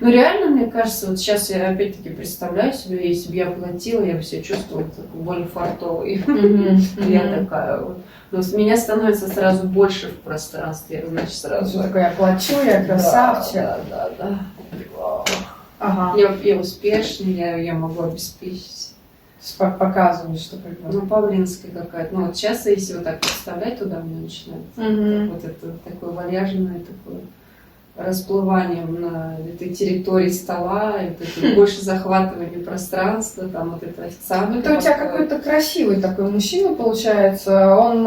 Ну реально, мне кажется, вот сейчас я опять-таки представляю себе, если бы я платила, я бы себя чувствовала такой более фартовой. Я такая вот. Но меня становится сразу больше в пространстве, значит, сразу. Что такое, я плачу, я красавчик. Да. Ага. Я успешный, я могу обеспечить. Показываешь, что как бы. Ну, павлинская какая-то. Ну, вот сейчас, если вот так представлять, туда мне начинается вот это такое вальяжное такое расплывание на этой территории стола, это больше захватывание пространства, там вот это официант. Это у тебя какой-то красивый такой мужчина получается. Он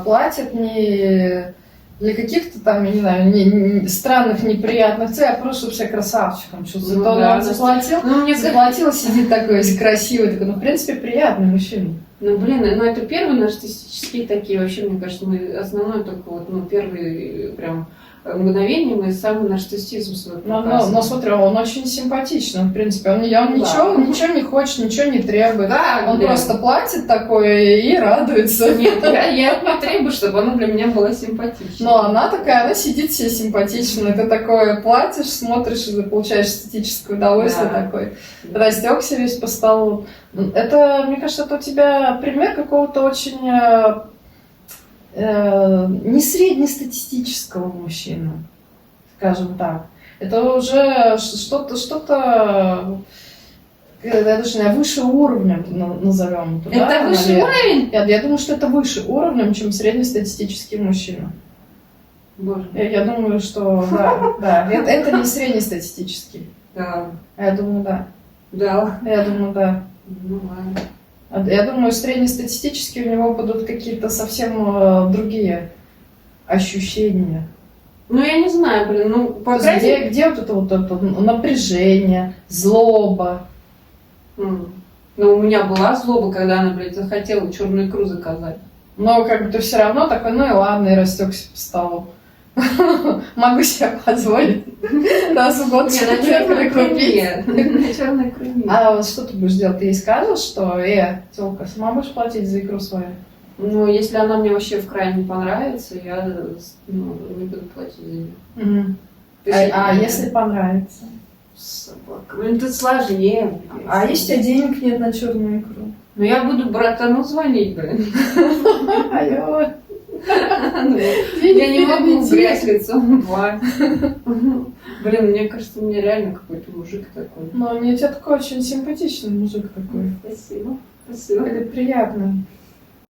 платит не для каких-то там, я не знаю, странных, неприятных целей, а просто чтобы себя красавчиком чувствовать. Он вам заплатил, заплатил, сидит такой весь красивый, такой, ну, в принципе, приятный мужчина. Ну, блин, ну это первые нарциссические такие, вообще, мне кажется, мы основной только вот, ну, первые прям мгновение мы самый нарциссизм свой показываем. Но смотри, он очень симпатичный, в принципе. Он ничего не хочет, ничего не требует. Да, он просто платит такой и радуется. Нет, я не требую, чтобы она для меня была симпатичной. Но она такая, она сидит себе симпатичная. Ты такое платишь, смотришь и получаешь эстетическое удовольствие такой. Растекся весь по столу. Это, мне кажется, это у тебя пример какого-то очень не среднестатистического мужчины, скажем так. Это уже что-то, я даже не знаю, выше уровня назовем. Это выше уровень? Я думаю, что это выше уровнем, чем среднестатистический мужчина. Боже. Я думаю, что да. Это не среднестатистический. Да. Я думаю, да. Да. Я думаю, да. Ну ладно. Я думаю, среднестатистически у него будут какие-то совсем другие ощущения. Ну, я не знаю, блин, ну, по крайней мере... Где вот это напряжение, злоба? Ну, у меня была злоба, когда она, блядь, захотела черную икру заказать. Но как бы ты все равно такой, ну и ладно, и растекся по столу. Могу себе позволить раз в год черную икру купить. На черной икру нет. А вот что ты будешь делать? Ты ей скажешь, что, тёлка, сама будешь платить за икру свою? Ну, если она мне вообще в крайне не понравится, я не буду платить за нее. А если понравится? Собака. Блин, тут сложнее. А если у тебя денег нет на черную икру? Ну, я буду братану звонить, блин. Алло. Я не могу в грязь лицом два. Блин, мне кажется, у меня реально какой-то мужик такой. Ну, у тебя такой очень симпатичный мужик такой. Спасибо. Спасибо. Это приятно.